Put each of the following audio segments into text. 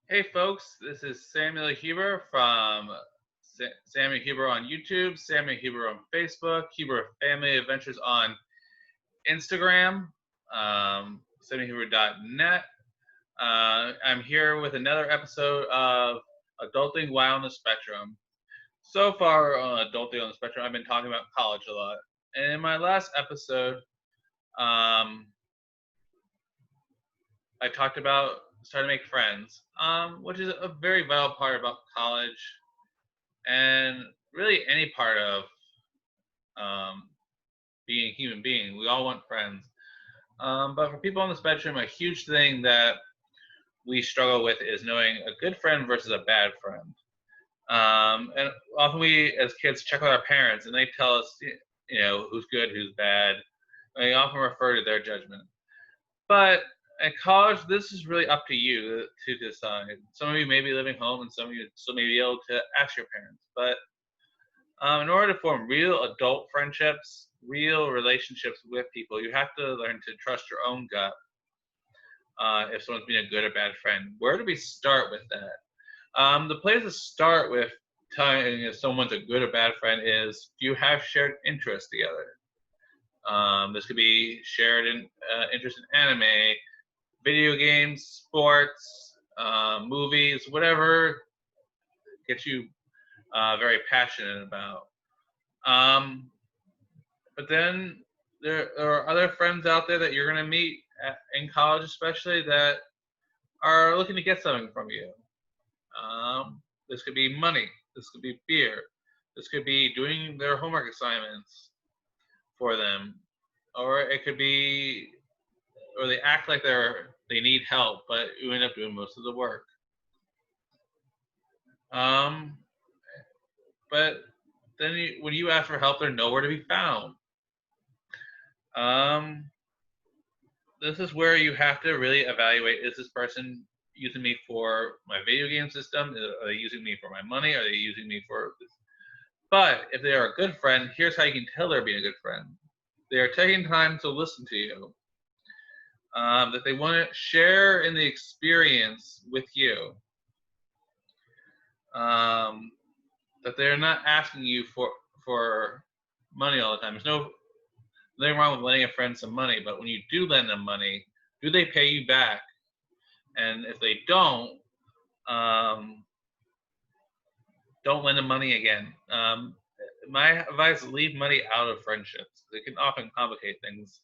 Hey folks, this is Samuel Huber from Samuel Huber on YouTube, Samuel Huber on Facebook, Huber Family Adventures on Instagram, samuelhuber.net. I'm here with another episode of Adulting While on the Spectrum. So far on Adulting on the Spectrum, I've been talking about college a lot. And in my last episode, um, I talked about starting to make friends, which is a very vital part about college and really any part of um, being a human being. We all want friends. But for people on the spectrum, a huge thing that we struggle with is knowing a good friend versus a bad friend. And often we, as kids, check with our parents and they tell us, who's good, who's bad. We often refer to their judgment. But at college, this is really up to you to decide. Some of you may be living home, and some of you still may be able to ask your parents. But in order to form real adult friendships, real relationships with people, you have to learn to trust your own gut. If someone's being a good or bad friend, where do we start with that? The place to start with telling if someone's a good or bad friend is, do you have shared interests together? This could be shared interest in anime, video games, sports, movies, whatever gets you very passionate about. Um, but then there are other friends out there that you're going to meet in college, especially that are looking to get something from you. This could be money. This could be beer. This could be doing their homework assignments for them, or it could be, or they act like they need help, but you end up doing most of the work. Um, but then when you ask for help, they're nowhere to be found. Um, this is where you have to really evaluate: is this person using me for my video game system? Are they using me for my money? Are they using me for this? But if they are a good friend, here's how you can tell they're being a good friend: they are taking time to listen to you, that they want to share in the experience with you, um, that they're not asking you for money all the time. There's nothing wrong with lending a friend some money, but when you do lend them money, do they pay you back? And if they um, don't lend them money again. My advice: leave money out of friendships. It can often complicate things.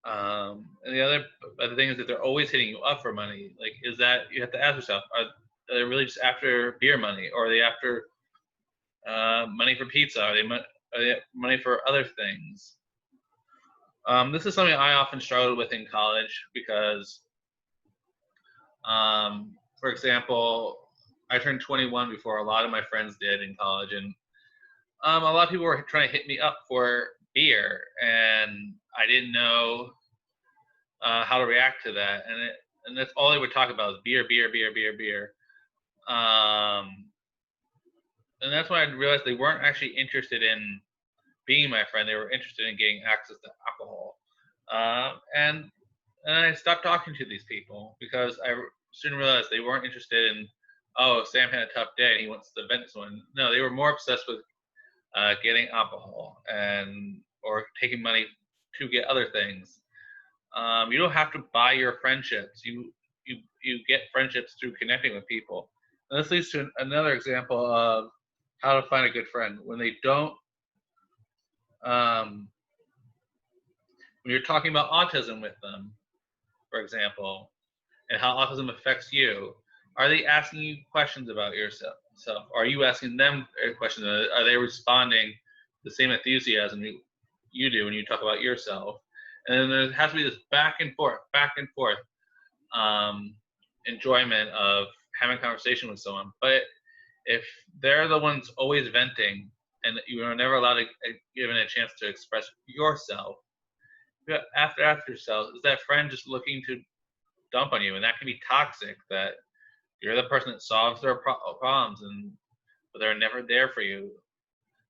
And the thing is that they're always hitting you up for money. Like, is that, you have to ask yourself: are they really just after beer money, or are they after money for pizza? Are they money for other things? This is something I often struggled with in college because, for example, I turned 21 before a lot of my friends did in college, and a lot of people were trying to hit me up for beer, and I didn't know how to react to that, and that's all they would talk about is beer, beer, beer, beer, beer. Um, and that's when I realized they weren't actually interested in being my friend; they were interested in getting access to alcohol. And I stopped talking to these people because I soon realized they weren't interested in, oh, Sam had a tough day and he wants to vent to someone. No, they were more obsessed with getting alcohol and or taking money to get other things. You don't have to buy your friendships. You get friendships through connecting with people. And this leads to another example of how to find a good friend. Um, when you're talking about autism with them, for example, and how autism affects you, are they asking you questions about yourself? Are you asking them questions? Are they responding the same enthusiasm you do when you talk about yourself? And then there has to be this back and forth um, enjoyment of having a conversation with someone. But if they're the ones always venting and you are never allowed to given a chance to express yourself, after yourself, is that friend just looking to dump on you? And that can be toxic. That you're the person that solves their problems, but they're never there for you.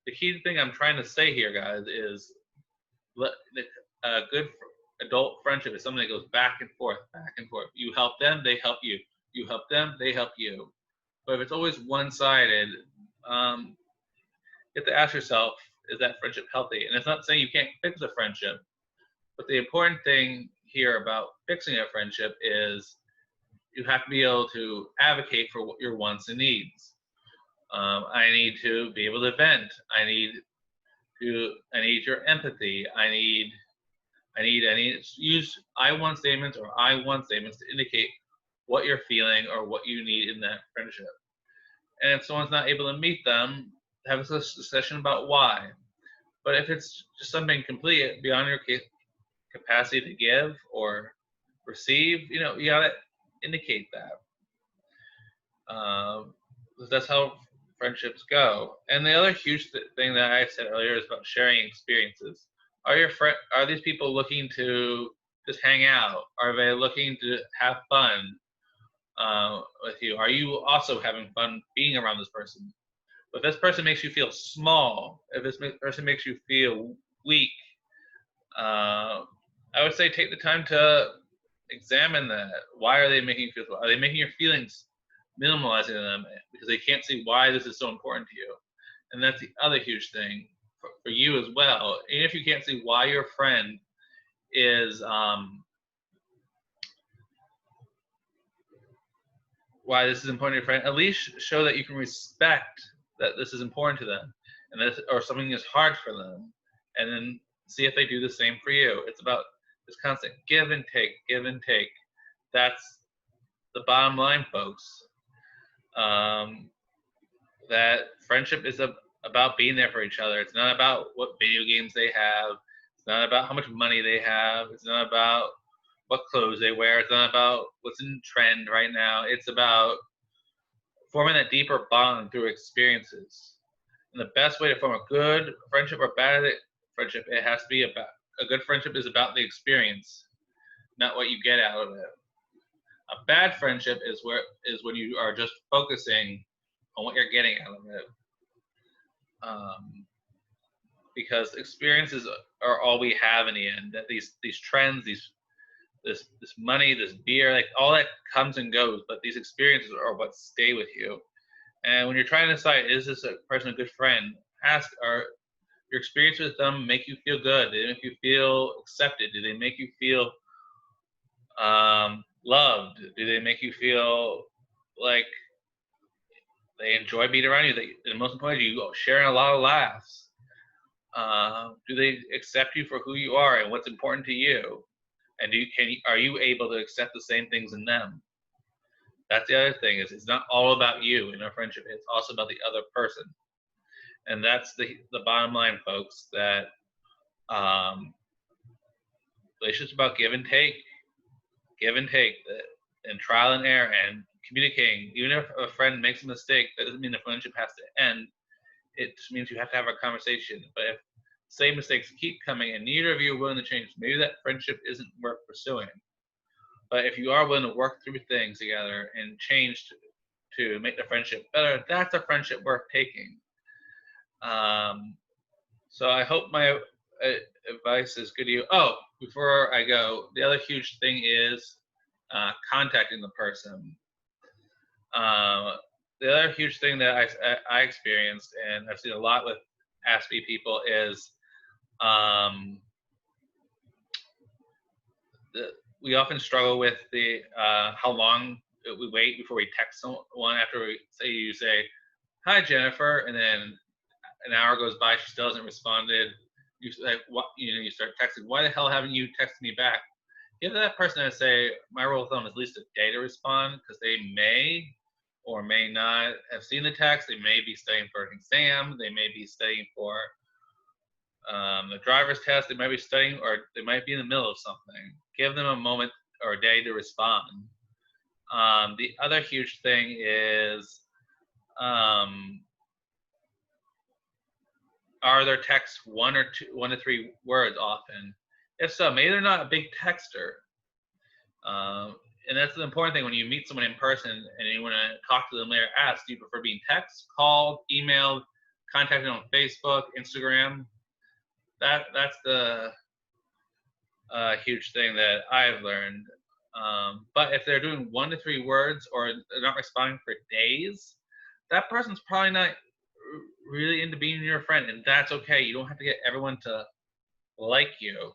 The key thing I'm trying to say here, guys, is let a good adult friendship is something that goes back and forth, back and forth. You help them, they help you. You help them, they help you. But if it's always one-sided, you have to ask yourself, is that friendship healthy? And it's not saying you can't fix a friendship, but the important thing here about fixing a friendship is you have to be able to advocate for what your wants and needs. I need to be able to vent. I need your empathy. I need use I want statements or I want statements to indicate what you're feeling or what you need in that friendship. And if someone's not able to meet them, have a discussion about why. But if it's just something completely beyond your capacity to give or receive, you gotta indicate that. That's how friendships go. And the other huge thing that I said earlier is about sharing experiences. Are these people looking to just hang out? Are they looking to have fun with you? Are you also having fun being around this person? If this person makes you feel small, if this person makes you feel weak, I would say take the time to examine that. Why are they making you feel small? Are they making your feelings, minimalizing them because they can't see why this is so important to you? And that's the other huge thing for you as well. Even if you can't see why your friend is why this is important to your friend, at least show that you can respect that this is important to them, and this or something is hard for them, and then see if they do the same for you. It's about this constant give and take, give and take. That's the bottom line, folks. That friendship is about being there for each other. It's not about what video games they have. It's not about how much money they have. It's not about what clothes they wear. It's not about what's in trend right now. It's about forming that deeper bond through experiences. And the best way to form a good friendship or bad friendship, it has to be about a good friendship is about the experience, not what you get out of it. A bad friendship is when you are just focusing on what you're getting out of it. Because experiences are all we have in the end. That these trends, this money, this beer, like all that comes and goes, but these experiences are what stay with you. And when you're trying to decide, is this a person a good friend? Ask, are your experiences with them make you feel good? Do they make you feel accepted? Do they make you feel loved? Do they make you feel like they enjoy being around you? And most importantly, you go sharing a lot of laughs. Do they accept you for who you are and what's important to you? And are you able to accept the same things in them? That's the other thing, is it's not all about you in a friendship. It's also about the other person. And that's the bottom line, folks, that relationships about give and take, and trial and error and communicating. Even if a friend makes a mistake, that doesn't mean the friendship has to end. It just means you have to have a conversation. But if same mistakes keep coming and neither of you are willing to change, maybe that friendship isn't worth pursuing. But if you are willing to work through things together and change to make the friendship better, that's a friendship worth taking. So I hope my advice is good to you. Oh, before I go, the other huge thing is contacting the person. The other huge thing that I experienced, and I've seen a lot with Ask Me people, is we often struggle with the how long we wait before we text someone after you say, "Hi, Jennifer," and then an hour goes by, she still hasn't responded. You start texting. Why the hell haven't you texted me back? Give that person to say, my rule of thumb is at least a day to respond, because they may or may not have seen the text. They may be studying for an exam. They may be studying for the driver's test. They might be studying, or they might be in the middle of something. Give them a moment or a day to respond. The other huge thing is, are their texts 1 to 3 words often? If so, maybe they're not a big texter. And that's the important thing when you meet someone in person and you want to talk to them later. Ask, do you prefer being text, called, emailed, contacted on Facebook, Instagram? That's the a huge thing that I've learned. But if they're doing 1 to 3 words or they're not responding for days, that person's probably not really into being your friend, and that's okay. You don't have to get everyone to like you.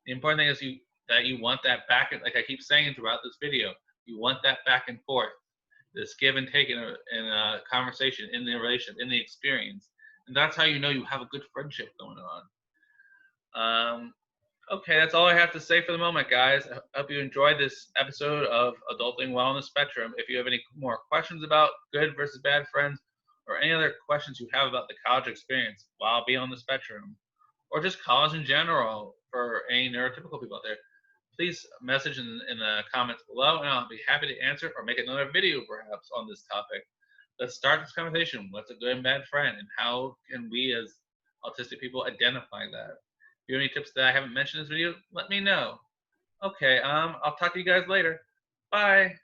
The important thing is that you want that back, like I keep saying throughout this video, you want that back and forth, this give and take in a conversation, in the relationship, in the experience, and that's how you know you have a good friendship going on. Okay, that's all I have to say for the moment, guys. I hope you enjoyed this episode of Adulting Well on the Spectrum. If you have any more questions about good versus bad friends, or any other questions you have about the college experience while being on the spectrum, or just college in general for any neurotypical people out there, please message in the comments below, and I'll be happy to answer or make another video perhaps on this topic. Let's start this conversation. What's a good and bad friend, and how can we as autistic people identify that? If you have any tips that I haven't mentioned in this video, let me know. Okay, I'll talk to you guys later. Bye.